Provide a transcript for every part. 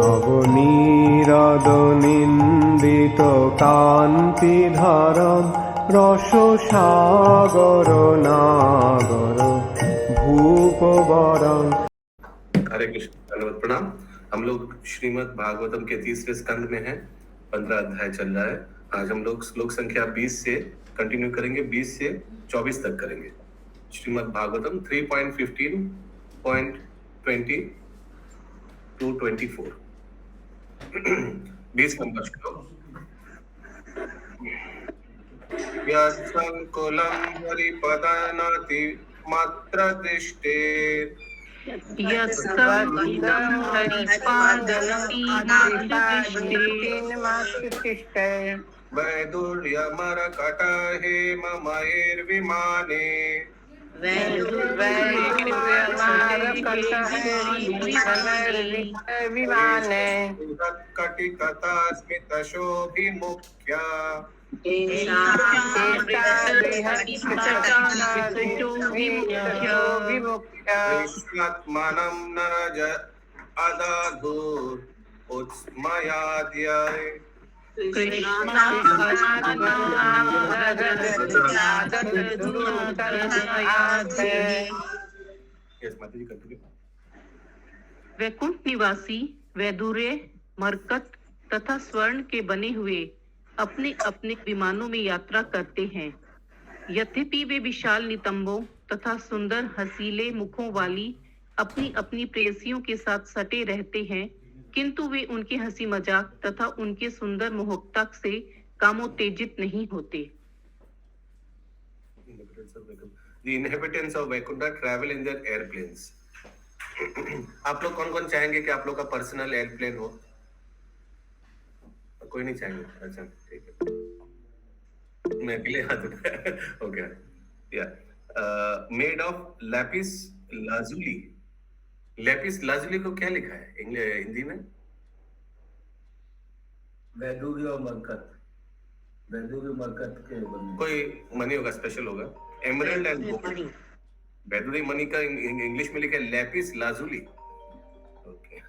নবনীরদ-নিন্দিত কান্তিধারম রসসাগর নাগর भूपवरं। हरे कृष्ण, धन्यवाद, प्रणाम। हम लोग श्रीमद् भागवतम के तीसरे स्कंद में हैं। 15 अध्याय चल रहा है। आज हम लोग श्लोक संख्या 20 से कंटिन्यू करेंगे, 20 से 24 तक करेंगे। श्रीमद् भागवतम 3.15.20 to 24 20 नंबर श्लोक। यत्संकुलं हरिपदानाति मात्र दृष्टे वैदुर्यमरकटाहे ममैर्विमाने कटिकथा स्मितशोभिमुख्या कृष्णात्मानं नरज अदाधुर् उत्स्मयाद्यय। वैकुंठ निवासी वैदुर्य, मरकत तथा स्वर्ण के बने हुए अपने अपने विमानों में यात्रा करते हैं। यद्यपि वे विशाल नितंबों तथा सुंदर हसीले मुखों वाली अपनी अपनी प्रेयसियों के साथ सटे रहते हैं, किंतु वे उनके हंसी मजाक तथा उनके सुंदर मोहकता से कामोत्तेजित नहीं होते। The inhabitants of Vaikuntha travel in their airplanes. आप लोग कौन कौन चाहेंगे कि आप लोग का पर्सनल एयरप्लेन हो? कोई नहीं चाहेंगे? अच्छा, ठीक है, मैं अकेले हाथ उठाया। ओके, या made of Lapis lazuli. Lapis lazuli को क्या लिखा है हिंदी में? वैदुर्य और मरकत। वैदुर्य मरकत के बने कोई मनी होगा, स्पेशल होगा। Emerald and gold. वैदुर्य मनी का इंग्लिश में लिखा है लैपिस लाजुली। ओके,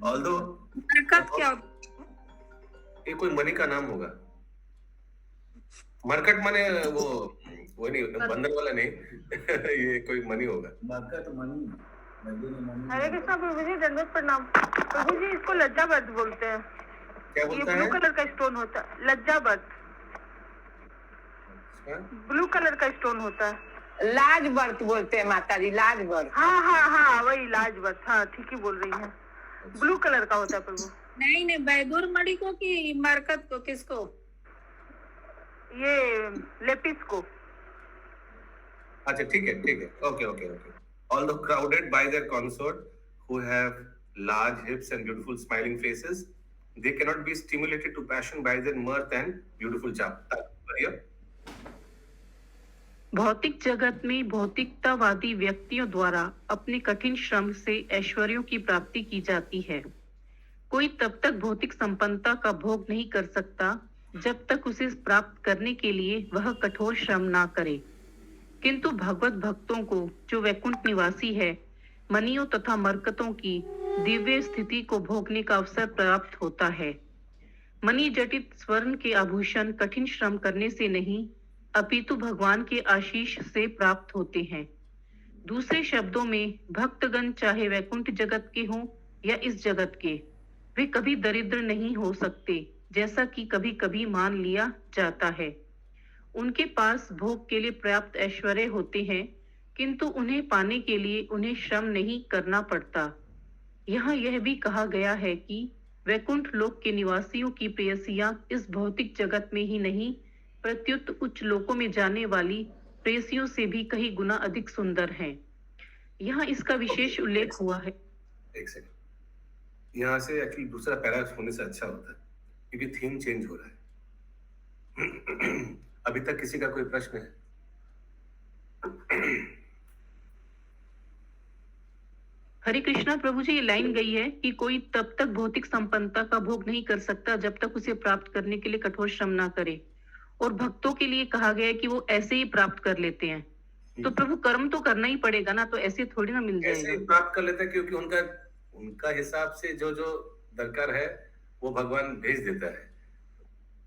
ऑल्दो मरकत क्या? ये कोई मनी का नाम होगा। मरकट माने वो नहीं, बंदर वाला नहीं। ये कोई मनी होगा। मरकत मनी। हरे कृष्णा प्रभु जी, दंडवत प्रणाम। प्रभु जी, इसको लज्जाबत बोलते हैं। क्या बोलता है? ब्लू कलर का स्टोन होता है, लज्जाबत। ब्लू कलर का स्टोन होता है। लाजबर्त बोलते हैं माता जी, लाजबर्त। हाँ हाँ हाँ, वही लाजबत। हाँ, ठीक ही बोल रही है। ब्लू कलर का होता है प्रभु। नहीं, वैदुर मणि को कि मरकत को? किसको? ये लेपिस को। अच्छा, ठीक है, okay. Although crowded by their consort, who have large hips and beautiful smiling faces, they cannot be stimulated to passion by their mirth and beautiful charm. भौतिक जगत में भौतिकतावादी व्यक्तियों द्वारा अपने कठिन श्रम से ऐश्वर्यों की प्राप्ति की जाती है। कोई तब तक भौतिक संपन्नता का भोग नहीं कर सकता जब तक उसे प्राप्त करने के लिए वह कठोर श्रम ना करे। किंतु भगवत भक्तों को, जो वैकुंठ निवासी है, मनियों तथा मरकतों की दिव्य स्थिति को भोगने का अवसर प्राप्त होता है। मणि जटित स्वर्ण के आभूषण कठिन श्रम करने से नहीं, अपितु भगवान के आशीष से प्राप्त होते हैं। दूसरे शब्दों में, भक्तगण चाहे वैकुंठ जगत के हों या इस जगत के, वे कभी दरिद्र नहीं हो सकते, जैसा कि कभी कभी मान लिया जाता है। उनके पास भोग के लिए पर्याप्त ऐश्वर्य होते हैं, किंतु उन्हें पाने के लिए उन्हें श्रम नहीं करना पड़ता। यहाँ यह भी कहा गया है कि वैकुंठ लोक के निवासियों की प्रेयसियां इस भौतिक जगत में ही नहीं, प्रत्युत उच्च लोकों में जाने वाली प्रेयसियों से भी कई गुना अधिक सुंदर हैं। यहाँ इसका विशेष उल्लेख हुआ है। एक सेकंड, यहाँ से एक्चुअली दूसरा पैरा होने से अच्छा होता है, क्योंकि थीम चेंज हो रहा है। अभी तक किसी का कोई प्रश्न है? हरे कृष्णा प्रभु जी, ये लाइन गई है कि कोई तब तक भौतिक संपन्नता का भोग नहीं कर सकता जब तक उसे प्राप्त करने के लिए कठोर श्रम ना करे, और भक्तों के लिए कहा गया है कि वो ऐसे ही प्राप्त कर लेते हैं। तो प्रभु, कर्म तो करना ही पड़ेगा ना, तो ऐसे थोड़ी ना मिल जाएगा। ऐसे प्राप्त कर लेते हैं, क्योंकि उनका हिसाब से जो दरकार है वो भगवान भेज देता है।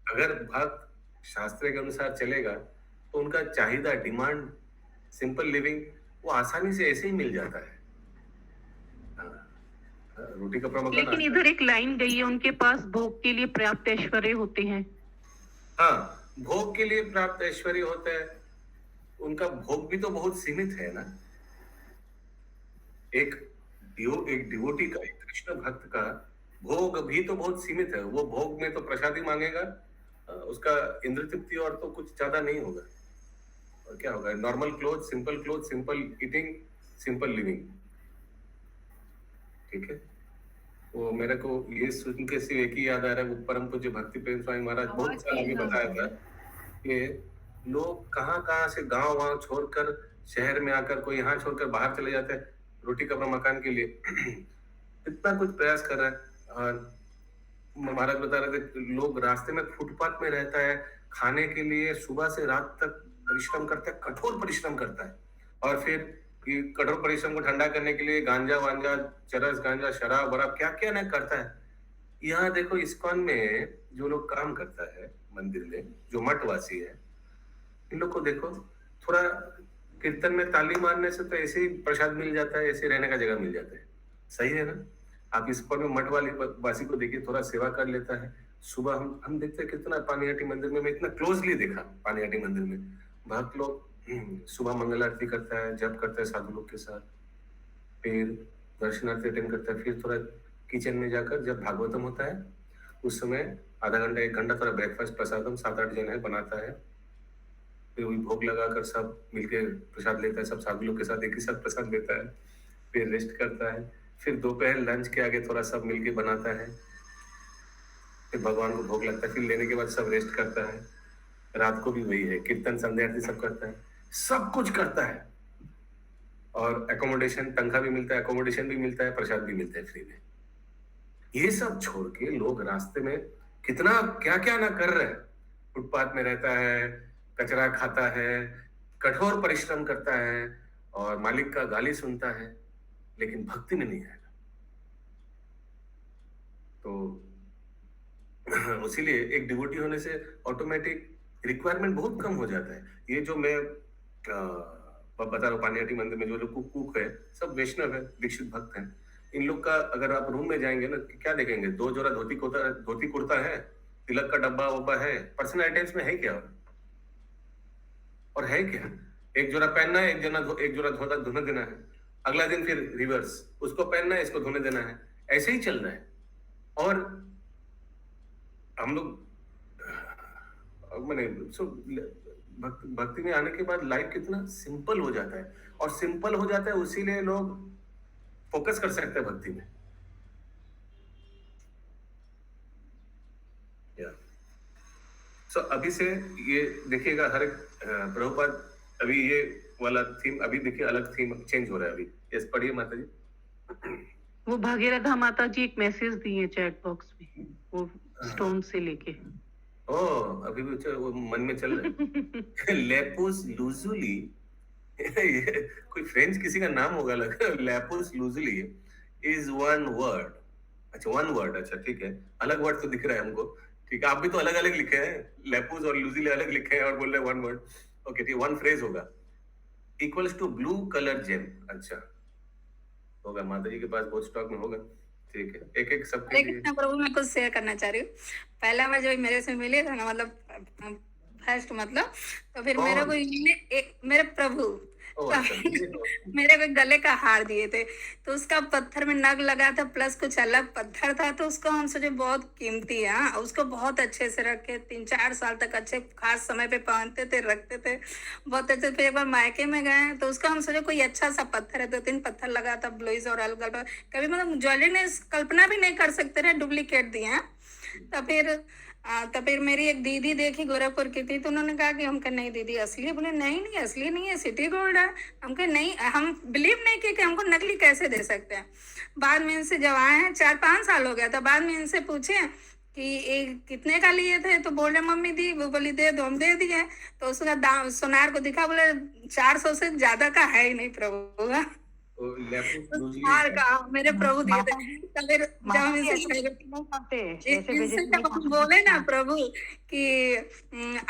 अगर भक्त शास्त्र के अनुसार चलेगा तो उनका चाहिदा डिमांड सिंपल लिविंग वो आसानी से ऐसे ही मिल जाता है। रोटी कपड़ा मकान लेकिन इधर एक लाइन गई है, उनके पास भोग के लिए पर्याप्त ऐश्वर्य होते हैं। हाँ, भोग के लिए प्राप्त ऐश्वर्य होता है, उनका भोग भी तो बहुत सीमित है ना। एक डिवोटी का, एक कृष्ण भक्त का भोग भी तो बहुत सीमित है। वो भोग में तो प्रसादी मांगेगा, उसका इंद्र तृप्ति और तो कुछ ज्यादा नहीं होगा। और क्या होगा? Normal cloth, simple eating, simple living. ठीक है। वो मेरे को ये सुन के सिर्फ एक ही याद आ रहा है, वो परम पूज्य भक्ति प्रेम स्वामी महाराज बहुत साल आगे बताया था कि लोग कहाँ से गांव छोड़कर शहर में आकर, कोई यहाँ छोड़कर बाहर चले जाते हैं रोटी कपड़ा मकान के लिए। इतना कुछ प्रयास कर रहा है। और महाराज बता रहे थे लोग रास्ते में फुटपाथ में रहता है, खाने के लिए सुबह से रात तक परिश्रम करता है, कठोर परिश्रम करता है। और फिर ये कठोर परिश्रम को ठंडा करने के लिए गांजा वांजा, चरस गांजा, शराब वराब क्या क्या नहीं करता है। यहाँ देखो इस्कॉन में जो लोग काम करता है मंदिर में, जो मठवासी है, इन लोग को देखो, थोड़ा कीर्तन में ताली मारने से तो ऐसे ही प्रसाद मिल जाता है, ऐसे रहने का जगह मिल जाता है। सही है ना? आप इस्कॉन में मठ वाली वासी को देखिए, थोड़ा सेवा कर लेता है। सुबह हम देखते हैं कितना पानीहाटी मंदिर में, मैं इतना क्लोजली देखा पानीहाटी मंदिर में, भक्त लोग सुबह मंगल आरती करता है, जप करता है साधु लोग के साथ, फिर दर्शनार्थी अटेंड करता है, फिर थोड़ा किचन में जाकर जब भागवतम होता है उस समय आधा घंटा 1 घंटा थोड़ा ब्रेकफास्ट प्रसादम 7-8 जन है बनाता है, फिर वही भोग लगाकर सब मिलके प्रसाद लेता है, सब साधु लोग के साथ एक ही साथ प्रसाद लेता है, फिर रेस्ट करता है, फिर दोपहर लंच के आगे थोड़ा सब मिलके बनाता है, फिर भगवान को भोग लगता है, फिर लेने के बाद सब रेस्ट करता है। रात को भी वही है, कीर्तन संध्या आरती सब करता है, सब कुछ करता है। और एकोमोडेशन, तनख्वाह भी मिलता है, एकोमोडेशन भी मिलता है, प्रसाद भी मिलता है फ्री में। ये सब छोड़ के लोग रास्ते में कितना क्या क्या ना कर रहे हैं। फुटपाथ में रहता है, कचरा खाता है, कठोर परिश्रम करता है और मालिक का गाली सुनता है, लेकिन भक्ति में नहीं आएगा। तो उसीलिए एक डिवोटी होने से ऑटोमेटिक रिक्वायरमेंट बहुत कम हो जाता है। ये जो मैं बता रहा हूँ, पानीहाटी मंदिर में जो लोग कुक है सब वैष्णव है, दीक्षित भक्त हैं। इन लोग का अगर आप रूम में जाएंगे ना, क्या देखेंगे? 2 जोड़ा धोती कुर्ता है, तिलक का डब्बा वब्बा है, पर्सनल आइटम्स में है क्या? और है क्या? एक जोड़ा पहनना है, एक जोड़ा धोने देना है, अगला दिन फिर रिवर्स, उसको पहनना है, इसको धोने देना है, ऐसे ही चल रहा है। और हम लोग मैंने भक्ति में आने के बाद लाइफ कितना सिंपल हो जाता है, और सिंपल हो जाता है उसीलिए लोग फोकस कर सकते हैं भक्ति में। सो अभी से ये देखिएगा, हर एक प्रभुपाद अभी ये वाला थीम, अभी देखिए अलग थीम चेंज हो रहा है अभी। यस, पढ़िए माता जी। वो भागीरथा माता जी एक मैसेज दिए चैट बॉक्स में, वो स्टोन से लेके। अभी भी वो मन में चल रहा है। लेपुस लूजुली, कोई फ्रेंच किसी का नाम होगा लगा। लेपुस लूजुली इज वन वर्ड। अच्छा, वन वर्ड, अच्छा ठीक है, अलग वर्ड तो दिख रहा है हमको। ठीक है, आप भी तो अलग अलग लिखे हैं, लेपुस और लूजुली अलग लिखे हैं और बोल रहे वन वर्ड। ओके ठीक, वन फ्रेज होगा, equals to blue colour gem. अच्छा होगा, माता जी के पास बहुत स्टॉक में होगा। ठीक है, एक एक सबके लिए। प्रभु मैं कुछ शेयर करना चाह रही हूँ। पहला बार जब मेरे से मिले थे ना, मतलब फर्स्ट मतलब, तो फिर मेरे को मेरे प्रभु मेरे को गले का हार दिए थे, तो उसका पत्थर में नग लगा था, प्लस कुछ अलग पत्थर था, तो उसको हम सोचे बहुत कीमती है। उसको बहुत अच्छे से रखे, 3-4 साल तक अच्छे खास समय पे पहनते थे, रखते थे बहुत अच्छे। फिर एक बार मायके में गए तो उसका हम सोचे कोई अच्छा सा पत्थर है, 2-3 पत्थर लगा था, ब्लोइज और अलग, कभी मतलब ज्वेलरी ने कल्पना भी नहीं कर सकते रहे, डुप्लीकेट दिए हैं। तो फिर मेरी एक दीदी देखी, गोरखपुर की थी, तो उन्होंने कहा कि हम कहे नहीं दीदी असली है। बोले नहीं असली नहीं है, सिटी गोल्ड है। हम कहे नहीं, हम बिलीव नहीं किए कि हमको नकली कैसे दे सकते हैं। बाद में इनसे जब आए हैं, 4-5 साल हो गया था, बाद में इनसे पूछे कि ये कितने का लिए थे, तो बोल रहे मम्मी दी, वो बोली दे दो, हम दे दिए। तो उसका दाम सोनार को दिखा, बोले 400 से ज्यादा का है ही नहीं प्रभु। हार का मेरे प्रभु दिए थे। तो फिर जब हम इससे जब हम बोले ना प्रभु कि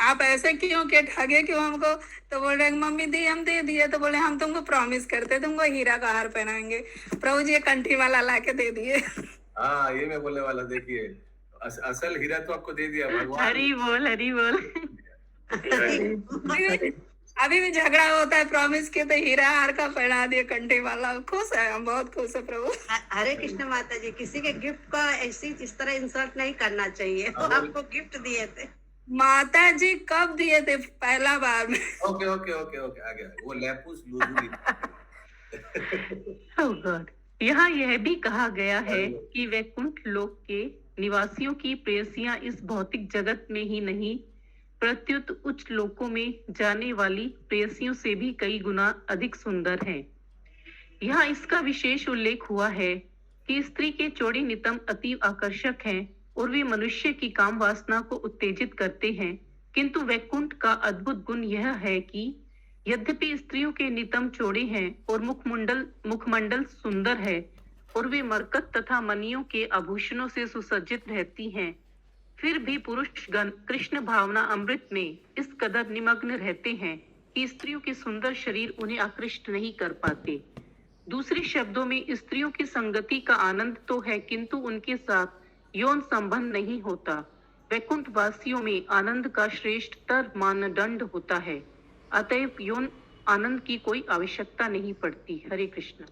आप ऐसे क्यों के ठगे क्यों हमको, तो बोल रहे मम्मी दी हम दे दिए, तो बोले हम तुमको प्रॉमिस करते तुमको हीरा का हार पहनाएंगे। प्रभु जी ये कंठी वाला ला के दे दिए। हाँ, ये मैं बोलने वाला, देखिए असल हीरा तो आपको दे दिया भगवान। हरी बोल हरी बोल। अभी भी झगड़ा होता है प्रॉमिस के, तो हीरा हार का पहना दिए कंठी वाला। खुश है, हम बहुत खुश है प्रभु। हरे कृष्ण माता जी, किसी के गिफ्ट का ऐसी इस तरह इंसल्ट नहीं करना चाहिए। वो आपको गिफ्ट दिए थे। माता जी कब दिए थे? पहला बार में। ओके ओके ओके ओके, आ गया वो लैपुस लूजूरी। Oh God. यहाँ यह भी कहा गया है कि वैकुंठ लोक के निवासियों की प्रेयसियां इस भौतिक जगत में ही नहीं, प्रत्युत उच्च लोकों में जाने वाली प्रेयसियों से भी कई गुना अधिक सुंदर हैं। यहाँ इसका विशेष उल्लेख हुआ है कि स्त्री के चौड़े नितंब अति आकर्षक हैं और वे मनुष्य की काम वासना को उत्तेजित करते हैं, किंतु वैकुंठ का अद्भुत गुण यह है कि यद्यपि स्त्रियों के नितंब चौड़े हैं और मुखमंडल सुंदर है और वे मरकत तथा मणियों के आभूषणों से सुसज्जित रहती हैं, फिर भी पुरुष गण कृष्ण भावना अमृत में इस कदर निमग्न रहते हैं कि स्त्रियों के सुंदर शरीर उन्हें आकृष्ट नहीं कर पाते। दूसरे शब्दों में स्त्रियों की संगति का आनंद तो है, किंतु उनके साथ यौन संबंध नहीं होता। वैकुंठ वासियों में आनंद का श्रेष्ठतर मानदंड होता है, अतएव यौन आनंद की कोई आवश्यकता नहीं पड़ती। हरे कृष्ण।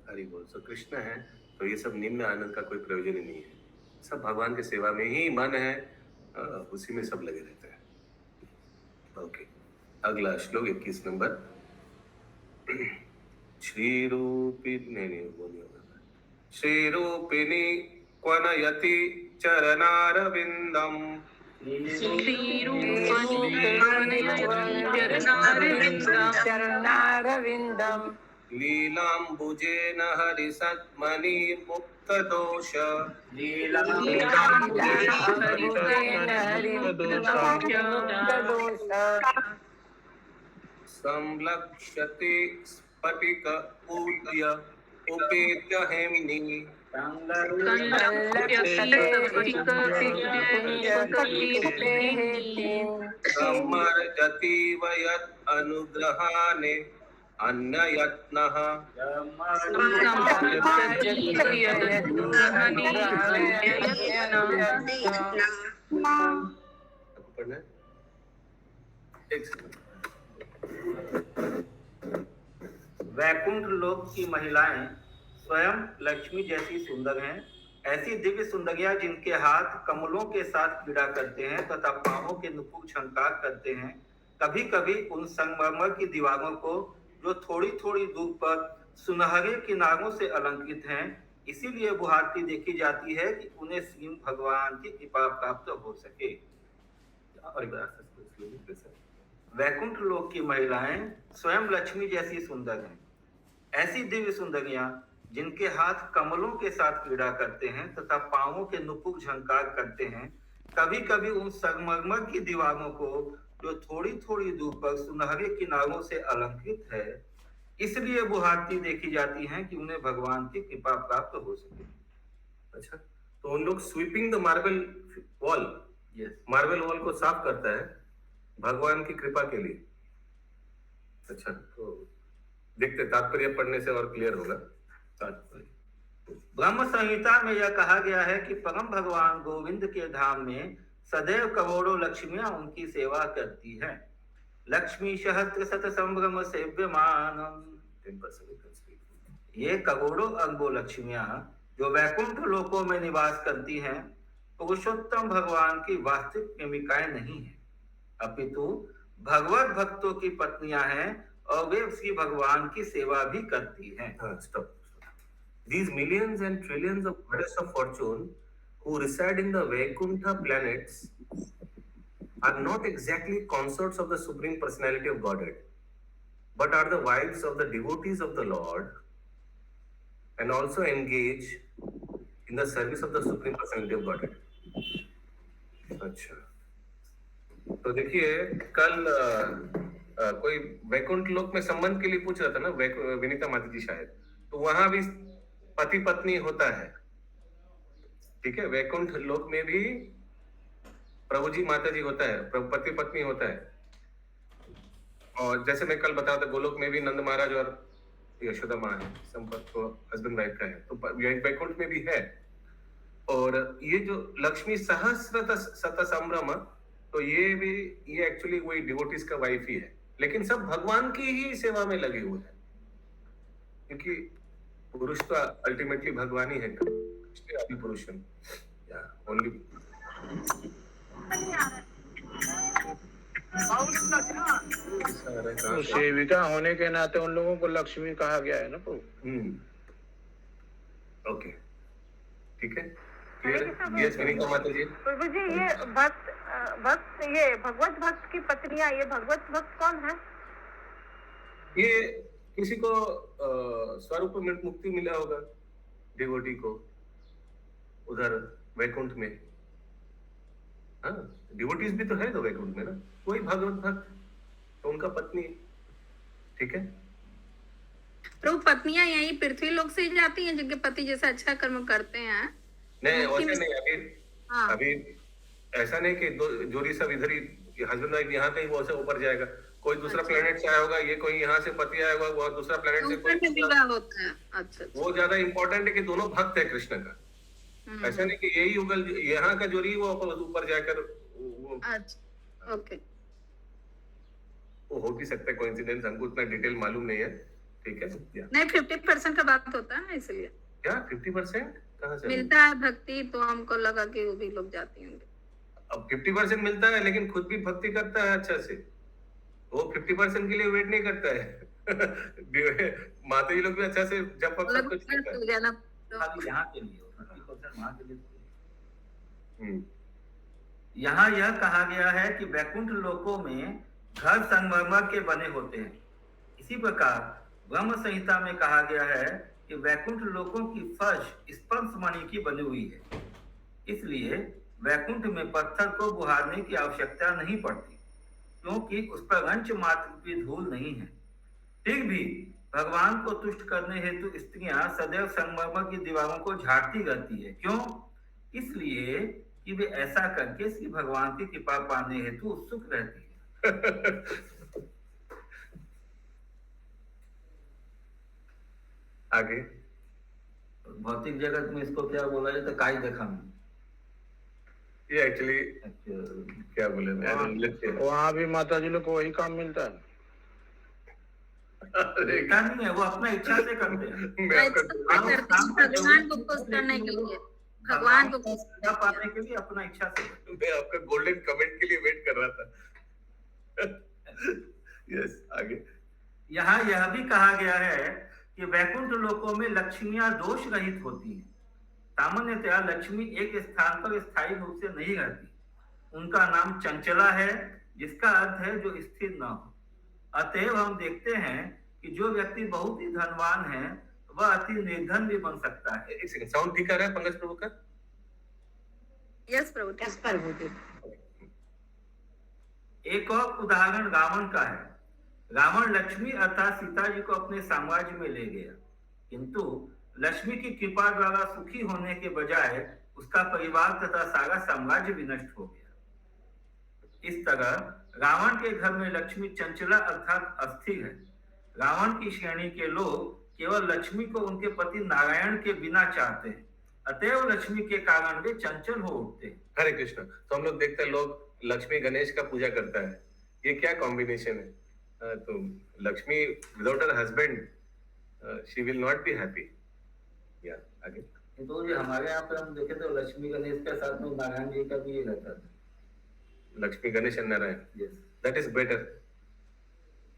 हरि बोल। सो कृष्ण है तो ये सब निम्न आनंद का कोई प्रयोजन ही नहीं है, सब भगवान की सेवा में ही मन है, उसी में सब लगे रहते हैं। ओके, अगला श्लोक 21 नंबर। श्री रूपिणी, नहीं वो नहीं होगा। श्री रूपिणी क्वनयति चरणारविंदम, चरणारविंदम लीलाम्बुजेन हरिसत्मनि मुक्तदोष, संलक्ष्यते स्फटिक ऊर्ध्य उपेत्य हेम्नि, सम्मर्जति वयत् अनुग्रहाने अन्ययत्नः, पढ़ना वैकुंठ लोक की महिलाएं स्वयं लक्ष्मी जैसी सुंदर हैं। ऐसी दिव्य सुंदरियां जिनके हाथ कमलों के साथ क्रीड़ा करते हैं तथा पांवों के नुपुर छंकार करते हैं। कभी कभी उन संगमरमर की दीवारों को जो थोड़ी थोड़ी दूर पर सुनहरे किनारों से अलंकृत हैं, इसीलिए बुहारती देखी जाती है कि उन्हें श्री भगवान की कृपा प्राप्त हो सके। वैकुंठ लोक की महिलाएं स्वयं लक्ष्मी जैसी सुंदर हैं। ऐसी दिव्य सुंदरियां जिनके हाथ कमलों के साथ क्रीड़ा करते हैं तथा पांवों के नुपुर झंकार करते हैं। कभी कभी उन संगमरमर की दीवारों को जो थोड़ी थोड़ी दूर पर सुनहरे किनारों से अलंकृत है, इसलिए बुहारती देखी जाती हैं कि उन्हें भगवान की कृपा प्राप्त हो सके। अच्छा, तो उन लोग sweeping the marble wall, marble wall को साफ करता है भगवान की कृपा के लिए। अच्छा, तो देखते तात्पर्य पढ़ने से और क्लियर होगा। ब्रह्म संहिता में यह कहा गया है कि परम भगवान गोविंद के धाम में सदैव करोड़ों लक्ष्मियां उनकी सेवा करती हैं। लक्ष्मी सहस्त्र शत संभ्रम सेव्यमानम, ये करोड़ों अरबों लक्ष्मियां जो वैकुंठ लोकों में निवास करती हैं, पुरुषोत्तम भगवान की वास्तविक प्रेमिकाएं नहीं है, अपितु भगवत भक्तों की पत्नियां हैं और वे श्री भगवान की सेवा भी करती हैं। Stop. These millions and trillions of goddess of fortune who reside in the Vaikuntha planets are not exactly consorts of the Supreme Personality of Godhead, but are the wives of the devotees of the Lord and also engage in the service of the Supreme Personality of Godhead. अच्छा, तो देखिए कल कोई वैकुंठ लोक में संबंध के लिए पूछ रहा था ना, विनीता माता जी शायद, तो वहां भी पति पत्नी होता है, ठीक है। वैकुंठ लोक में भी प्रभु जी माता जी होता है, पति पत्नी होता है। और जैसे मैं कल बताया था, गोलोक में भी नंद महाराज और यशोदा माँ है, संपत्ति तो हस्बैंड वाइफ का है, तो वैकुंठ में भी है। और ये जो लक्ष्मी सहस्रत शत संभ्रम, तो ये एक्चुअली वही डिवोटीज का वाइफ ही है, लेकिन सब भगवान की ही सेवा में लगे हुए हैं, क्योंकि पुरुष तो अल्टीमेटली भगवान ही है, आदि पुरुष ओनली। तो सेविका होने के नाते उन लोगों को लक्ष्मी कहा गया है ना प्रभु। ओके, ठीक है, क्लियर। यस विनीता माता जी। प्रभु जी, ये भक्त ये भगवत भक्त की पत्नियां, ये भगवत भक्त कौन है? ये किसी को स्वरूप में मुक्ति मिला होगा, डिवोटी को उधर वैकुंठ में। हाँ, डिवोटीज भी तो है तो वैकुंठ में ना, कोई भगवत भक्त तो उनका पत्नी, ठीक है। प्रभु पत्नियां यही पृथ्वी लोक से ही जाती हैं जिनके पति जैसा अच्छा कर्म करते हैं? नहीं, वैसे नहीं। अभी ऐसा नहीं कि जोड़ी सब इधर ही हस्बैंड वाइफ यहाँ कहीं वो से ऊपर जाएगा, कोई दूसरा प्लेनेट से आया होगा, ये कोई यहाँ से पति आया होगा, वो दूसरा प्लेनेट से विवाह होता है। अच्छा, वो ज्यादा इंपॉर्टेंट है कि दोनों भक्त है कृष्ण का। ऐसा नहीं कि यही युगल यहाँ का जोड़ी वो ऊपर जाकर वो। अच्छा, ओके, वो हो भी सकता है कोइंसिडेंस, हमको उतना डिटेल मालूम नहीं है, ठीक है। नहीं 50% का बात होता है इसलिए। क्या 50% कहाँ से मिलता है भक्ति, तो हमको लगा कि वो भी लोग जाती होंगे। अब 50% मिलता है, लेकिन खुद भी भक्ति करता है अच्छा से, वो 50% के लिए वेट नहीं करता है। माता जी लोग भी अच्छा से जब सब कुछ यहाँ के लिए 50% वहाँ के लिए। यहाँ यह कहा गया है कि वैकुंठ लोकों में घर संगमरमर के बने होते हैं। इसी प्रकार ब्रह्म संहिता में कहा गया है कि वैकुंठ लोकों की फर्श स्पर्श मणि की बनी हुई है, इसलिए वैकुंठ में पत्थर को बुहारने की आवश्यकता नहीं पड़ती, क्योंकि उस पर अंश मात्र भी धूल नहीं है। ठीक भी भगवान को तुष्ट करने हेतु स्त्रियां सदैव संगमरमर की दीवारों को झाड़ती रहती है। क्यों? इसलिए कि वे ऐसा करके श्री भगवान की कृपा पाने हेतु उत्सुक रहती है। आगे भौतिक जगत में इसको क्या बोला जाता है? काय देखा में। ये एक्चुअली क्या बोले, वहाँ भी माता जी लोग को वही काम मिलता है। देखा नहीं है, वो अपना इच्छा से करते हैं। भगवान को खुश करने के लिए, भगवान को खुश पाने के लिए अपना इच्छा से। मैं आपका गोल्डन कमेंट के लिए वेट कर रहा था। यस, आगे। यहाँ यह भी कहा गया है कि वैकुंठ लोकों में लक्ष्मियां दोष रहित होती हैं। सामान्यतया लक्ष्मी एक स्थान पर स्थायी रूप से नहीं रहती। उनका नाम चंचला है, जिसका अर्थ है जो स्थिर न हो। अतएव हम देखते हैं कि जो व्यक्ति बहुत ही धनवान है वह अति निर्धन भी बन सकता है। एक सेकंड, साउंड ठीक आ रहा है पंकज प्रभु का? यस प्रभु। एक और उदाहरण रावण का है। रावण लक्ष्मी अर्थात सीता जी को अपने साम्राज्य में ले गया, किंतु लक्ष्मी की कृपा द्वारा सुखी होने के बजाय उसका परिवार तथा सारा साम्राज्य विनष्ट हो गया। इस तरह रावण के घर में लक्ष्मी चंचला अर्थात अस्थिर है। रावण की श्रेणी के लोग केवल लक्ष्मी को उनके पति नारायण के बिना चाहते हैं, अतएव लक्ष्मी के कारण वे चंचल हो उठते हैं। हरे कृष्ण। तो हम लोग देखते हैं लोग लक्ष्मी गणेश का पूजा करता है, ये क्या कॉम्बिनेशन है? तो Lakshmi without her husband she will not be happy. या आगे। तो ये हमारे यहाँ पे हम देखे तो लक्ष्मी गणेश के साथ में नारायण जी का भी ये रहता था। Lakshmi Ganesh and Narayan, yes, that is better.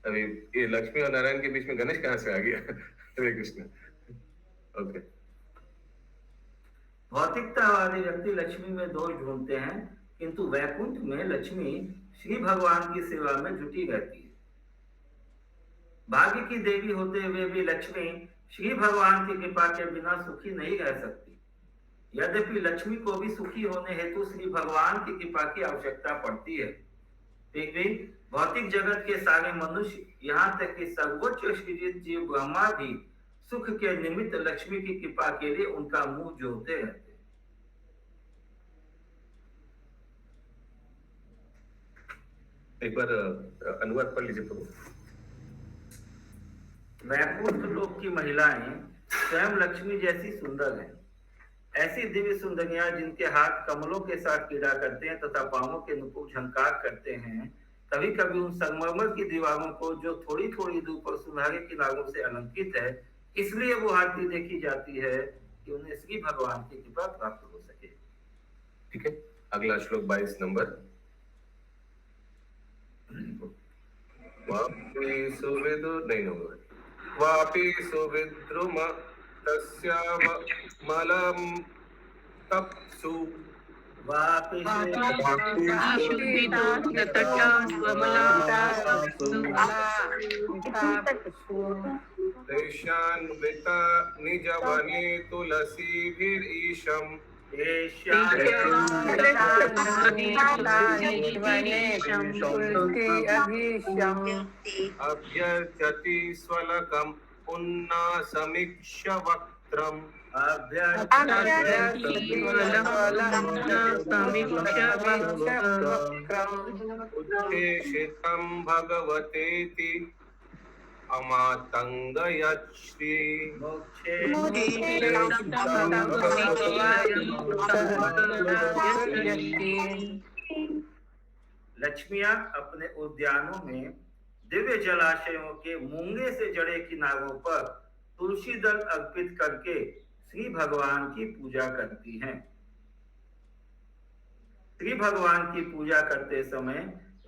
अभी ये लक्ष्मी और नारायण के बीच में गणेश कहाँ से आ गया? हरे कृष्ण। ओके। भौतिकतावादी व्यक्ति लक्ष्मी में दोष ढूंढते हैं, किंतु वैकुंठ में लक्ष्मी श्री भगवान की सेवा में जुटी रहती है। भाग्य की देवी होते हुए भी लक्ष्मी श्री भगवान की कृपा के बिना सुखी नहीं रह सकती। यद्यपि लक्ष्मी को भी सुखी होने हेतु श्री भगवान की कृपा की आवश्यकता पड़ती है। ठीक नहीं, भौतिक जगत के सारे मनुष्य, यहाँ तक कि सर्वोच्च सृजित जीव ब्रह्मा भी सुख के निमित्त लक्ष्मी की कृपा के लिए उनका मुंह जोड़ते रहते हैं। एक बार अनुवाद पढ़ लीजिए प्रभु। वैकुंठ लोक की महिलाएं स्वयं लक्ष्मी जैसी सुंदर हैं। ऐसी दिव्य सुंदरियां जिनके हाथ कमलों के साथ क्रीड़ा करते हैं तथा पांवों के नुपुर झंकार करते हैं। कभी कभी उन संगमरमर की दीवारों को जो थोड़ी थोड़ी दूर पर सुनहरे किनारों से अलंकृत है, इसलिए वो आरती देखी जाती है कि उन्हें श्री भगवान की कृपा प्राप्त हो सके। ठीक है, अगला श्लोक 22 नंबर। वापि सुविदुर नहीं होगा, वापि सुविद्रुम तस्याव मलम तप्सु वापि देशान्विता निजवने तुलसीभिरीशं अभ्यर्चति स्वलकम् उन्नासमीक्ष्य वक्त्रम् उच्छेषितं भगवतेति अमातंगयश्री लक्ष्मियां अपने उद्यानों में दिव्य जलाशयों के मूंगे से जड़े किनारों पर तुलसी दल अर्पित करके श्री भगवान की पूजा करती हैं। श्री भगवान की पूजा करते समय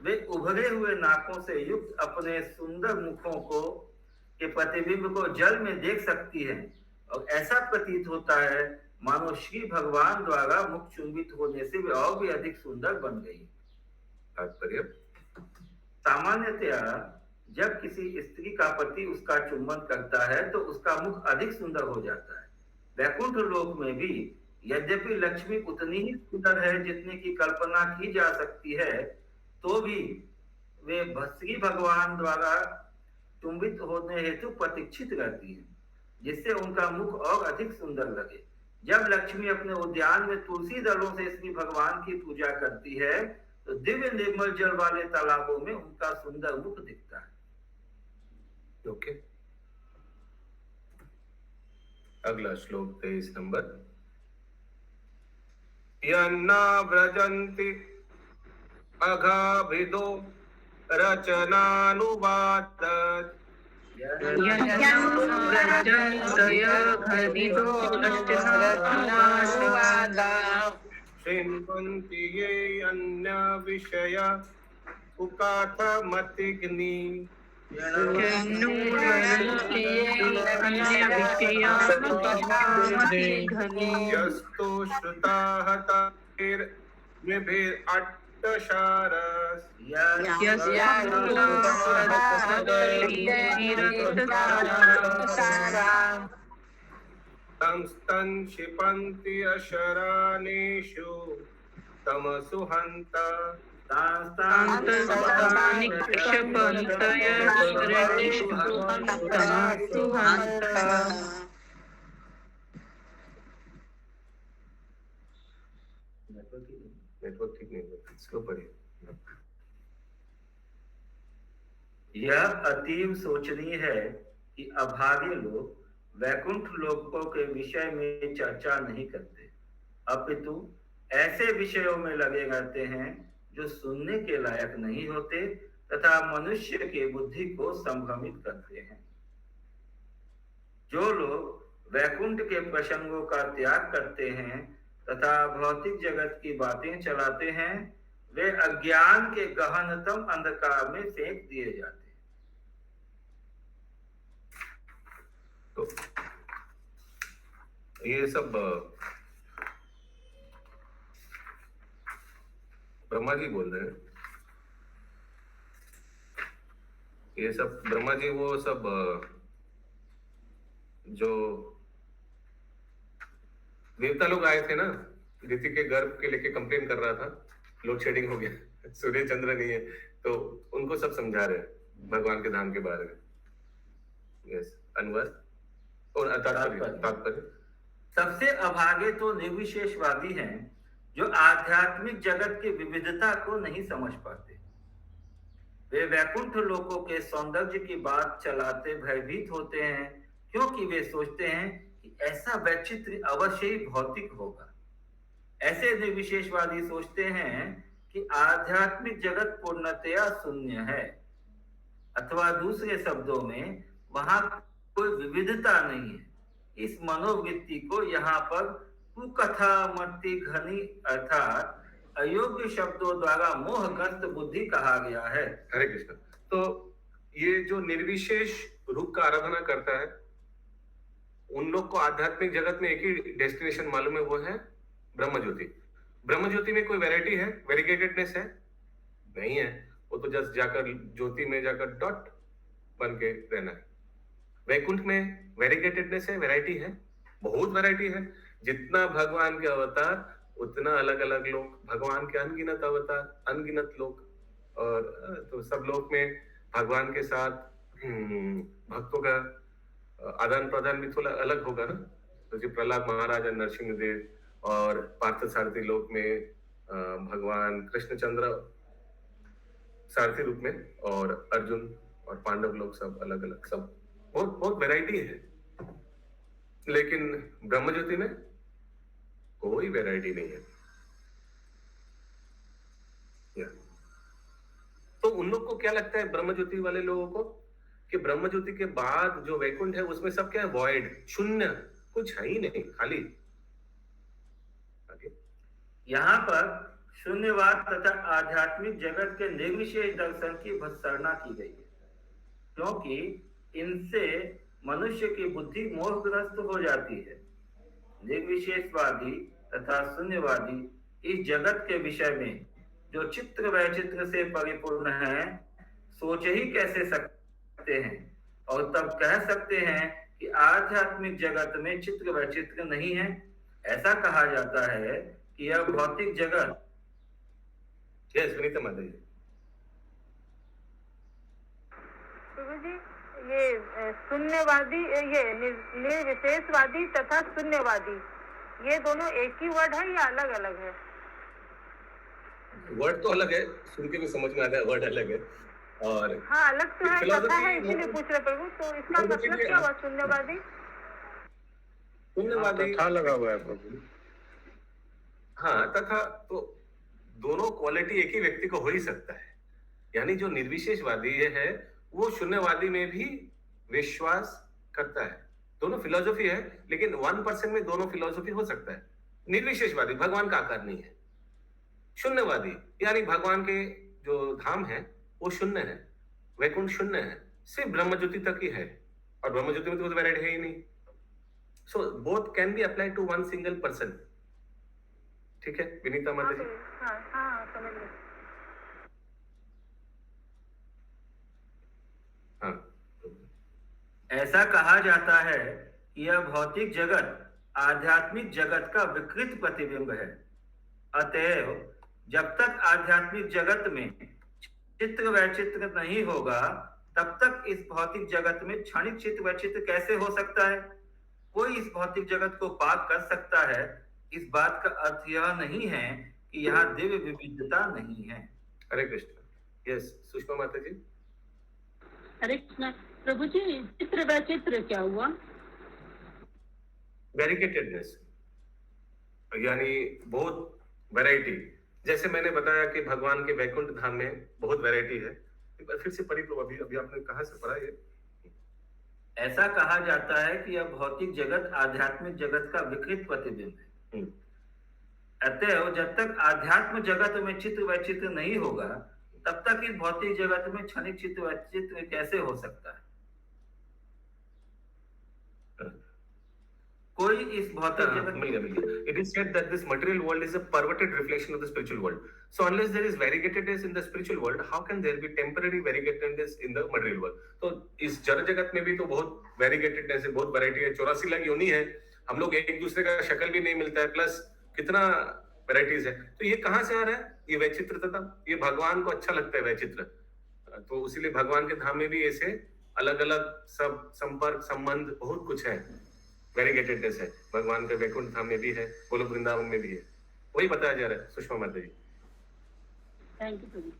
वे उभरे हुए नाकों से युक्त अपने सुंदर मुखों को के प्रतिबिंब को जल में देख सकती हैं और ऐसा प्रतीत होता है मानो श्री भगवान द्वारा मुख चुंबित होने से वे और भी अधिक सुंदर बन गई। तात्पर्य, सामान्यतया जब किसी स्त्री का पति उसका चुंबन करता है तो उसका मुख अधिक सुंदर हो जाता है। वैकुंठ लोक में भी यद्यपि लक्ष्मी उतनी ही सुंदर है जितनी की कल्पना की जा सकती है, तो भी वे श्री भगवान द्वारा चुंबित होने हेतु प्रतीक्षित रहती हैं, जिससे उनका मुख और अधिक सुंदर लगे। जब लक्ष्मी अपने उद्यान में तुलसी दलों से श्री भगवान की पूजा करती है तो दिव्य निर्मल जल वाले तालाबों में उनका सुंदर मुख दिखता है। ओके, अगला श्लोक 23 नंबर। यन्ना व्रजन्ति अघाभिदो रचनानुवाद शृण्वन्ति ये अन्य विषय उकाथमतिग्नि यस्तो श्रुताः तैर्निभिरट्टशारस् संस्तन क्षिपन्ति अशरानेषु तमसु हन्त नेटवर्क ठीक नहीं है, स्लो पढ़िए। यह अतीव सोचनीय है कि अभागे लोग वैकुंठ लोकों के विषय में चर्चा नहीं करते, अपितु ऐसे विषयों में लगे रहते हैं जो सुनने के लायक नहीं होते तथा मनुष्य के बुद्धि को संभ्रमित करते हैं। जो लोग वैकुंठ के प्रसंगों का त्याग करते हैं तथा भौतिक जगत की बातें चलाते हैं, वे अज्ञान के गहनतम अंधकार में फेंक दिए जाते हैं। तो ये सब ब्रह्मा जी बोल रहे हैं। ये सब ब्रह्मा जी वो सब जो देवता लोग आए थे ना, ऋषि के गर्भ के लेके कंप्लेन कर रहा था, लोड शेडिंग हो गया। सूर्य चंद्र नहीं है, तो उनको सब समझा रहे हैं भगवान के धाम के बारे में। यस अनवर और तात्पर्य सबसे अभागे तो निर्विशेषवादी हैं जो आध्यात्मिक जगत की विविधता को नहीं समझ पाते। वे वैकुंठ लोकों के सौंदर्य की बात चलाते भयभीत होते हैं, क्योंकि वे सोचते हैं कि ऐसा वैचित्र अवश्य ही भौतिक होगा। ऐसे निर्विशेषवादी सोचते हैं कि आध्यात्मिक जगत पूर्णतया शून्य है, अथवा दूसरे शब्दों में वहां कोई विविधता नहीं है। इस मनोवृत्ति को यहाँ पर कुकथा मति घनी अर्थात अयोग्य शब्दों द्वारा मोहग्रस्त बुद्धि कहा गया है। हरे कृष्ण। तो ये जो निर्विशेष रूप का आराधना करता है, उन लोग को आध्यात्मिक जगत में एक ही डेस्टिनेशन मालूम है, वो है ब्रह्म ज्योति। ब्रह्म ज्योति में कोई वैरायटी है, वेरिगेटेडनेस है? नहीं है। वो तो जस्ट जाकर ज्योति में जाकर डॉट बन के रहना है। वैकुंठ में वेरिगेटेडनेस है, वैरायटी है, बहुत वैरायटी है। जितना भगवान के अवतार उतना अलग अलग लोग, भगवान के अनगिनत अवतार, अनगिनत लोग, और तो सब लोग में भगवान के साथ भक्तों का आदान प्रदान भी थोड़ा अलग होगा ना। तो जो प्रहलाद महाराज, नरसिंहदेव और पार्थ सारथी लोक में भगवान कृष्णचंद्र सारथी रूप में, और अर्जुन और पांडव लोग सब अलग अलग, सब बहुत बहुत वैरायटी है। लेकिन ब्रह्म ज्योति में कोई वैरायटी नहीं है। तो उन लोग को क्या लगता है, ब्रह्म ज्योति वाले लोगों को, कि ब्रह्म ज्योति के बाद जो वैकुंठ है उसमें सब क्या है, वॉइड, शून्य, कुछ है ही नहीं, खाली। यहाँ पर शून्यवाद तथा आध्यात्मिक जगत के निर्विशेष दर्शन की भत्सना की गई है, क्योंकि इनसे मनुष्य की बुद्धि मोहग्रस्त हो जाती है। निर्विशेषवादी तथा शून्यवादी इस जगत के विषय में जो चित्र वैचित्र से परिपूर्ण है सोच ही कैसे सकते हैं, और तब कह सकते हैं कि आध्यात्मिक जगत में चित्र वैचित्र नहीं है। ऐसा कहा जाता है कि यह भौतिक जगत। यस विनीता माता जी। प्रभु जी, ये शून्यवादी, ये निर्विशेषवादी तथा शून्यवादी, ये दोनों एक ही वर्ड है या अलग अलग है? वर्ड तो अलग है, सुन के भी समझ में आता है वर्ड अलग है। और हाँ अलग तो है, कथा है, इसीलिए पूछ रहे प्रभु। तो इसका मतलब क्या हुआ शून्यवादी? शून्यवादी तथा लगा हुआ है प्रभु। हाँ, तथा तो दोनों क्वालिटी एक ही व्यक्ति को हो ही सकता है। यानी जो निर्विशेषवादी है वो शून्यवादी में भी विश्वास करता है। दोनों फिलॉसफी है, लेकिन 1% में दोनों फिलॉसफी हो सकता है। निर्विशेषवादी भगवान का आकार नहीं है, शून्यवादी यानी भगवान के जो धाम है वो शून्य है, वैकुंठ शून्य है, सिर्फ ब्रह्म ज्योति तक ही है, और ब्रह्म ज्योति में तो वैरायटी है ही नहीं। So both can be apply to one single person. ठीक है विनीता माता जी? हाँ समझ गए। हाँ, ऐसा कहा जाता है कि यह भौतिक जगत आध्यात्मिक जगत का विकृत प्रतिबिंब है। अतएव जब तक आध्यात्मिक जगत में चित्र वैचित्र नहीं होगा, तब तक इस भौतिक जगत में क्षणिक चित्र वैचित्र कैसे हो सकता है? कोई इस भौतिक जगत को पार कर सकता है, इस बात का अर्थ यह नहीं है कि यहाँ दिव्य विविधता नहीं है। हरे कृष्ण। यस सुषमा माता जी। हरे कृष्ण। प्रभु जी, चित्र वैचित्र क्या हुआ? वेरिगेटेडनेस यानी बहुत वैरायटी। जैसे मैंने बताया कि भगवान के वैकुंठ धाम में बहुत वैरायटी है। एक बार फिर से पढ़ी प्रभु, अभी आपने कहाँ से पढ़ा ये? ऐसा कहा जाता है कि यह भौतिक जगत आध्यात्मिक जगत का विकृत प्रतिबिंब है। अतएव जब तक आध्यात्म जगत में चित्र वैचित्र नहीं होगा, तब तक इस भौतिक जगत में क्षणिक चित्र वैचित्र कैसे हो सकता है? कोई इस भौतिक जगत में it is said that this material world is a perverted reflection of the spiritual world. So unless there is variegatedness in the spiritual world, how can there be temporary variegatedness in the material world? तो इस जड़ जगत में भी तो बहुत variegatedness है, बहुत वैरायटी है। 84 लाख योनि है, हम लोग एक दूसरे का शक्ल भी नहीं मिलता है, प्लस कितना वेराइटीज है। तो ये कहाँ से आ रहा है? ये वैचित्रता, ये भगवान को अच्छा लगता है वैचित्र, तो इसीलिए भगवान के धाम में भी ऐसे अलग अलग सब संपर्क संबंध बहुत कुछ है, वेरीगेटेडनेस है। भगवान के वैकुंठ धाम में भी है, गोलोक वृंदावन में भी है, वही बताया जा रहा है। सुषमा माता जी, थैंक यू प्रभु।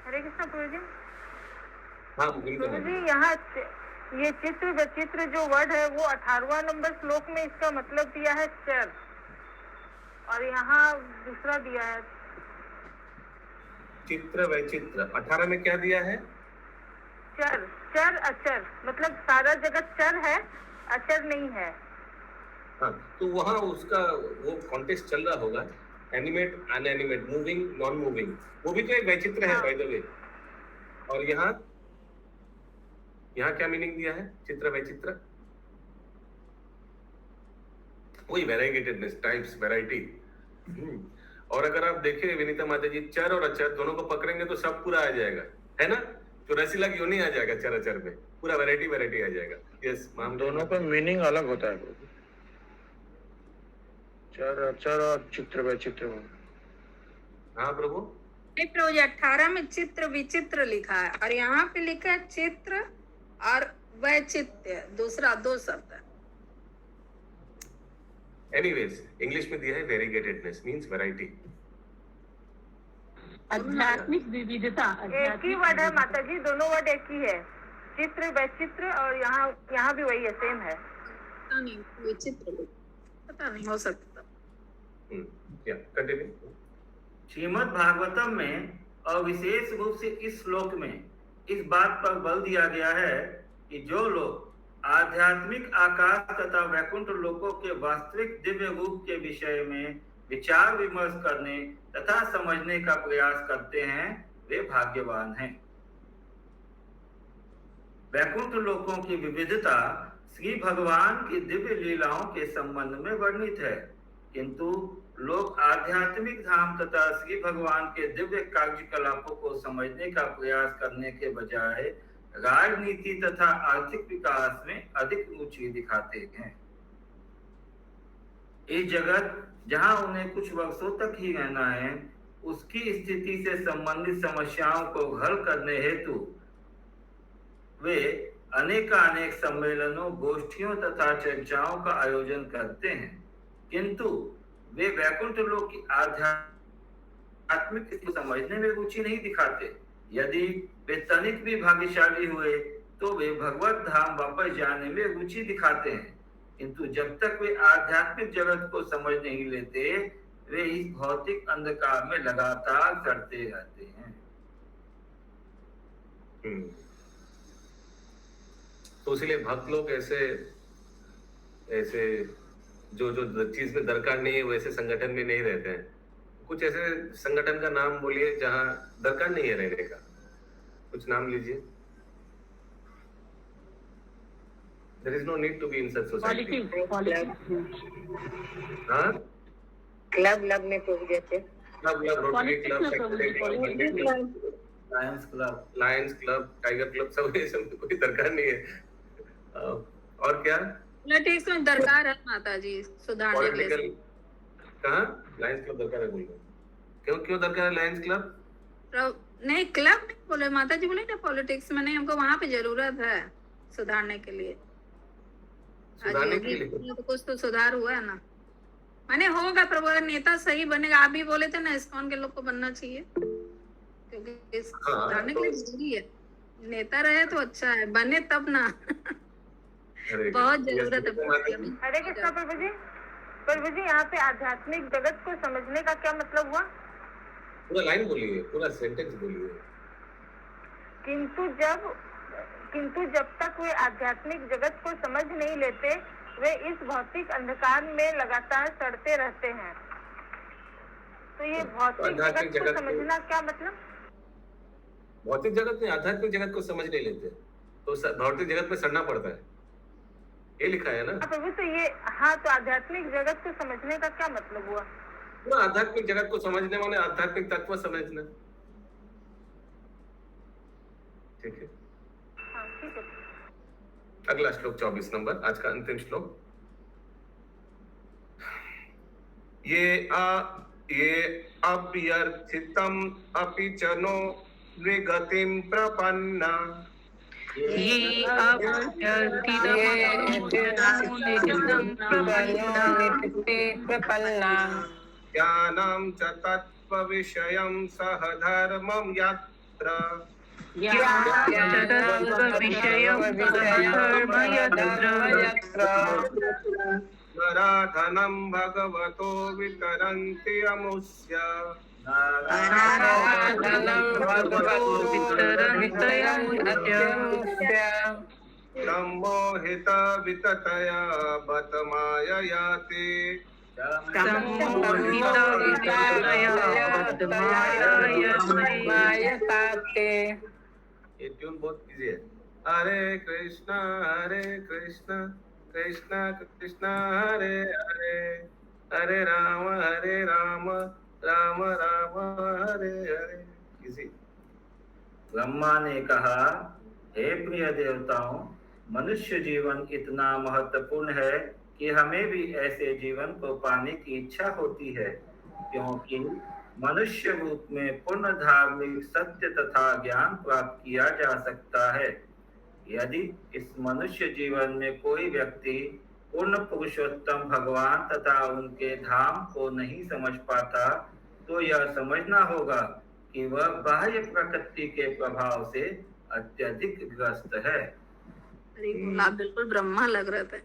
हरे कृष्ण प्रभु जी। हाँ बिल्कुल। प्रभु जी, यहाँ ये चित्र विचित्र जो वर्ड है वो 18वां नंबर श्लोक में इसका मतलब दिया है चर, और यहाँ दूसरा दिया है चित्र वैचित्र। 18 में क्या दिया है? चर। चर अचर, मतलब सारा जगत चर है, अचर नहीं है। हाँ, तो वहाँ उसका वो कॉन्टेक्स्ट चल रहा होगा, एनिमेट अनएनिमेट, मूविंग नॉन मूविंग, वो भी तो एक वैचित्र है बाय द वे। और यहाँ क्या मीनिंग दिया है? चित्र वैचित्र, वही वेराइगेटेडनेस, टाइप्स, वैरायटी। और अगर आप देखें विनीता माता जी, चर और अचर दोनों को पकड़ेंगे तो सब पूरा आ जाएगा, है ना? तो रसीला क्यों नहीं आ जाएगा? चर अचर में पूरा वैरायटी आ जाएगा। यस मैम, दोनों का मीनिंग अलग होता है, चर अचर और चित्र वैचित्र। हाँ प्रभु। नहीं प्रभु जी, 18 में चित्र विचित्र लिखा है और यहाँ पे लिखा है चित्र और वैचित्र्य, दूसरा दो शब्द है। एनीवेज इंग्लिश में दिया है वेरीगेटेडनेस मींस वैरायटी। आध्यात्मिक विविधता, एक ही वर्ड है माता जी, दोनों वर्ड एक ही है, चित्र वैचित्र, और यहाँ भी वही है, सेम है। पता नहीं विचित्र, पता नहीं, हो सकता। कंटिन्यू। श्रीमद् भागवतम में और विशेष रूप से इस श्लोक में इस बात पर बल दिया गया है कि जो लोग आध्यात्मिक आकाश तथा वैकुंठ लोकों के वास्तविक दिव्य रूप के विषय में विचार विमर्श करने तथा समझने का प्रयास करते हैं, वे भाग्यवान हैं। वैकुंठ लोकों की विविधता श्री भगवान की दिव्य लीलाओं के संबंध में वर्णित है, किंतु लोग आध्यात्मिक धाम तथा श्री भगवान के दिव्य कार्यकलापों को समझने का प्रयास करने के बजाय राजनीति तथा आर्थिक विकास में अधिक रुचि दिखाते हैं। इस जगत जहां उन्हें कुछ वर्षों तक ही रहना है, उसकी स्थिति से संबंधित समस्याओं को हल करने हेतु वे अनेकानेक सम्मेलनों, गोष्ठियों तथा चर्चाओं का आयोजन करते हैं, किंतु वे वैकुंठ लोक की आध्यात्मिक स्थिति समझने में रुचि नहीं दिखाते। यदि वे तनिक भी भाग्यशाली हुए तो वे भगवत धाम वापस जाने में रुचि दिखाते हैं, किंतु जब तक वे आध्यात्मिक जगत को समझ नहीं लेते, वे इस भौतिक अंधकार में लगातार सड़ते रहते हैं। तो इसलिए भक्त लोग ऐसे जो चीज में दरकार नहीं है वैसे संगठन में नहीं रहते हैं। कुछ ऐसे संगठन का नाम बोलिए जहां दरकार नहीं है रहने का, कुछ नाम लीजिए। There is no need to be in such society. हाँ? क्लब में प्रभु जैसे club, rotary club, Lions club, tiger club, सब ये सब कोई दरकार नहीं है। और क्या? पॉलिटिक्स में दरकार है माता जी, सुधारने के लिए। कहाँ लायंस क्लब दरकार है? बोल क्यों दरकार है लायंस क्लब? नहीं, क्लब नहीं बोले माता जी, बोले ना पॉलिटिक्स में नहीं, हमको वहाँ पे जरूरत है सुधारने के लिए। तो कुछ तो सुधार हुआ है ना, मैंने होगा प्रभु, अगर नेता सही बनेगा। आप भी बोले थे ना इस्कॉन के लोग को बनना चाहिए, क्योंकि सुधारने के लिए जरूरी है। नेता रहे तो अच्छा है, बने तब ना। बहुत जरूरत है। हरे कृष्णा प्रभु जी। प्रभु जी, यहाँ पे आध्यात्मिक जगत को समझने का क्या मतलब हुआ? पूरा लाइन बोलिए, पूरा सेंटेंस बोलिए। किंतु जब तक वे आध्यात्मिक जगत को समझ नहीं लेते, वे इस भौतिक अंधकार में लगातार सड़ते रहते हैं। तो ये भौतिक जगत को समझना क्या मतलब? भौतिक जगत में आध्यात्मिक जगत को समझ नहीं लेते तो भौतिक जगत में सड़ना पड़ता है, ये लिखा है ना प्रभु। तो ये तो आध्यात्मिक जगत को समझने का क्या मतलब हुआ? पूरा आध्यात्मिक जगत को समझने वाले आध्यात्मिक तत्व समझना। ठीक है, ठीक है। अगला श्लोक 24 नंबर, आज का अंतिम श्लोक। ये अभ्यर्थितम् अपि च नो नृगतिं प्रपन्ना ये प्रपन्ना ज्ञानं च तत्त्वविषयं सह धर्मं यत्र नराधनं भगवतो वितरन्ति अमुष्य सम्मोहित विततया बत मायया ते ये ट्यून बहुत इजी है। हरे कृष्णा कृष्ण कृष्ण हरे हरे हरे राम राम राम हरे हरे। इजी। ब्रह्मा ने कहा, हे प्रिय देवताओं, मनुष्य जीवन इतना महत्वपूर्ण है कि हमें भी ऐसे जीवन को पाने की इच्छा होती है, क्योंकि मनुष्य रूप में पूर्ण धार्मिक सत्य तथा ज्ञान प्राप्त किया जा सकता है। यदि इस मनुष्य जीवन में कोई व्यक्ति पूर्ण पुरुषोत्तम भगवान तथा उनके धाम को नहीं समझ पाता, तो यह समझना होगा कि वह बाह्य प्रकृति के प्रभाव से अत्यधिक ग्रस्त है। आप बिल्कुल ब्रह्मा लग रहे थे।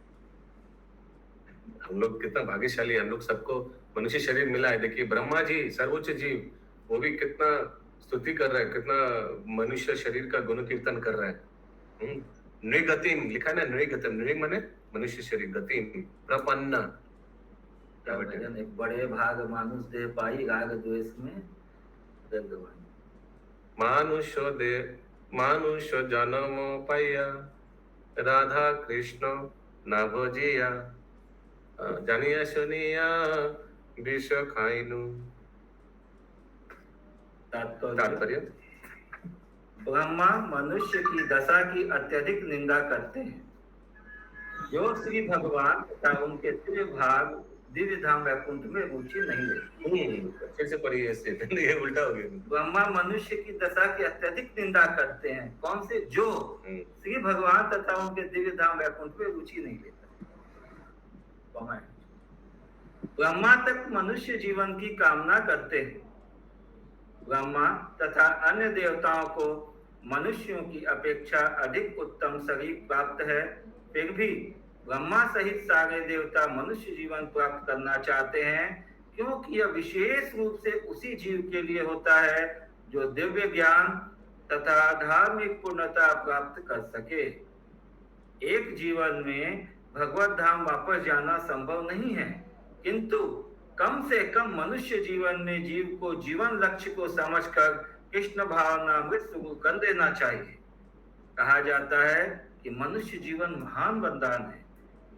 हम लोग कितना भाग्यशाली है, हम लोग सबको मनुष्य शरीर मिला है। देखिए ब्रह्मा जी सर्वोच्च जीव, वो भी कितना स्तुति कर रहा है, कितना मनुष्य शरीर का गुण कीर्तन कर रहा है। नृगतिम लिखा ना, नृगतिम, नृ माने मनुष्य शरीर, गतिम प्रपन्ना। एक बड़े भाग मानुष देह पाई राग द्वेष में मानुष जन्म पाया राधा कृष्ण न भजिया जानिया सुनिया विष खाइनु। तात्पर्य, ब्रह्मा मनुष्य की दशा की अत्यधिक निंदा करते हैं। जो श्री भगवान तथा उनके दिव्य धाम वैकुंठ में रुचि नहीं लेते। फिर से पढ़िए स्टेट, ये उल्टा हो गया। ब्रह्मा मनुष्य की दशा की अत्यधिक निंदा करते हैं। कौन से? जो श्री भगवान तथा उनके दिव्य धाम वैकुंठ में रुचि नहीं लेता। ब्रह्मा तक मनुष्य जीवन की कामना करते हैं। ब्रह्मा तथा अन्य देवताओं को मनुष्यों की अपेक्षा अधिक उत्तम शरीर प्राप्त है, फिर भी ब्रह्मा सहित सारे देवता मनुष्य जीवन प्राप्त करना चाहते हैं, क्योंकि यह विशेष रूप से उसी जीव के लिए होता है जो दिव्य ज्ञान तथा धार्मिक पूर्णता प्राप्त कर सके। एक जीवन में भगवत धाम वापस जाना संभव नहीं है, किंतु कम से कम मनुष्य जीवन में जीव को जीवन लक्ष्य को समझकर कृष्ण भावनामृत शुरू कर देना चाहिए। कहा जाता है कि मनुष्य जीवन महान वरदान है,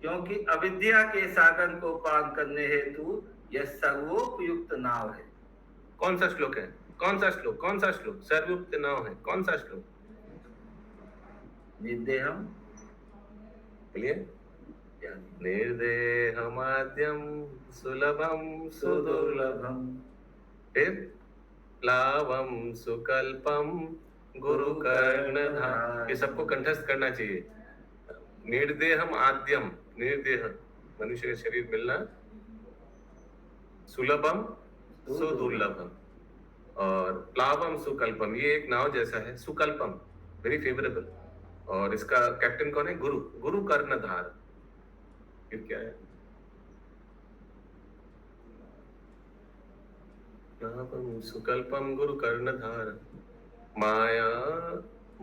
क्योंकि अविद्या के सागर को पार करने हेतु यह सर्वोपयुक्त नाव है। कौन सा श्लोक है? कौन सा श्लोक सर्वोपयुक्त नाव है? कौन सा श्लोक? निर्देहम, बोलिए। निर्देहमाद्यम सुलभम सुदुर्लभम फिर प्लावम सुकल्पम गुरु कर्णधार। ये सबको कंठस्थ करना चाहिए। निर्देहम आद्यम, निर्देह मनुष्य का शरीर मिलना, सुलभम सुदुर्लभम, और प्लावम सुकल्पम, ये एक नाव जैसा है। सुकल्पम वेरी फेवरेबल, और इसका कैप्टन कौन है? गुरु, गुरु कर्णधार। फिर क्या है? प्लावम सुकल्पम गुरु कर्णधार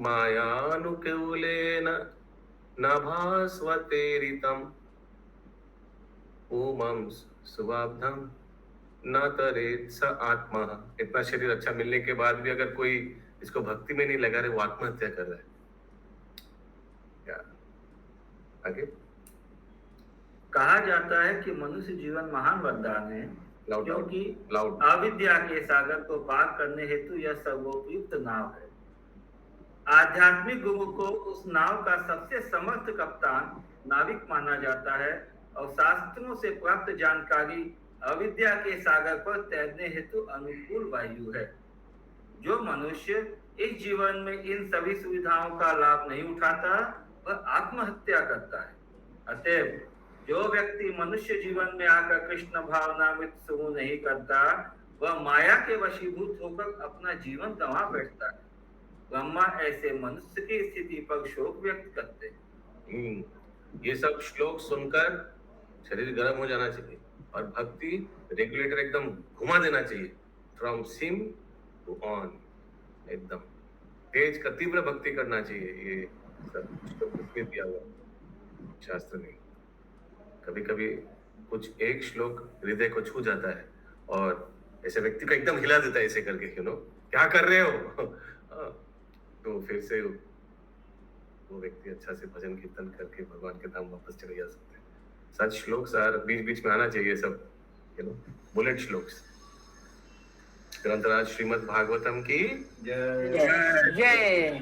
मायानुकूलेन नभास्वतेरितम् ओमं सुवाब्धं न तरेत् स आत्मा। इतना शरीर अच्छा मिलने के बाद भी अगर कोई इसको भक्ति में नहीं लगा रहे, वो आत्महत्या कर रहा है। क्या आगे? कहा जाता है कि मनुष्य जीवन महान वरदान है, क्योंकि अविद्या के सागर को पार करने हेतु यह सर्वोपयुक्त नाव है। आध्यात्मिक गुरु को उस नाव का सबसे समर्थ कप्तान नाविक माना जाता है, और शास्त्रों से प्राप्त जानकारी अविद्या के सागर पर तैरने हेतु अनुकूल वायु है। जो मनुष्य इस जीवन में इन सभी सुविधाओं का लाभ नहीं उठाता वह आत्महत्या करता है। अतएव जो व्यक्ति मनुष्य जीवन में आकर कृष्ण भावनामृत समूह नहीं करता वह माया के वशीभूत होकर अपना जीवन गंवा बैठता है। ब्रह्मा ऐसे मनुष्य की स्थिति पर शोक व्यक्त करते हैं। ये सब श्लोक सुनकर शरीर गर्म हो जाना चाहिए और भक्ति रेगुलेटर एकदम घुमा देना चाहिए, फ्रॉम सिम टू ऑन, एकदम तेज का तीव्र भक्ति करना चाहिए। ये सब श्लोक उसमें दिया हुआ शास्त्र में। कभी कभी कुछ एक श्लोक हृदय को छू जाता है और ऐसे व्यक्ति को एकदम हिला देता है ऐसे करके, क्या कर रहे हो तो फिर से वो व्यक्ति अच्छा से भजन कीर्तन करके भगवान के धाम वापस चले जा सकते हैं। सच श्लोक सर बीच बीच में आना चाहिए, सब बुलेट श्लोक्स। ग्रंथराज श्रीमद् भागवतम की जय जय।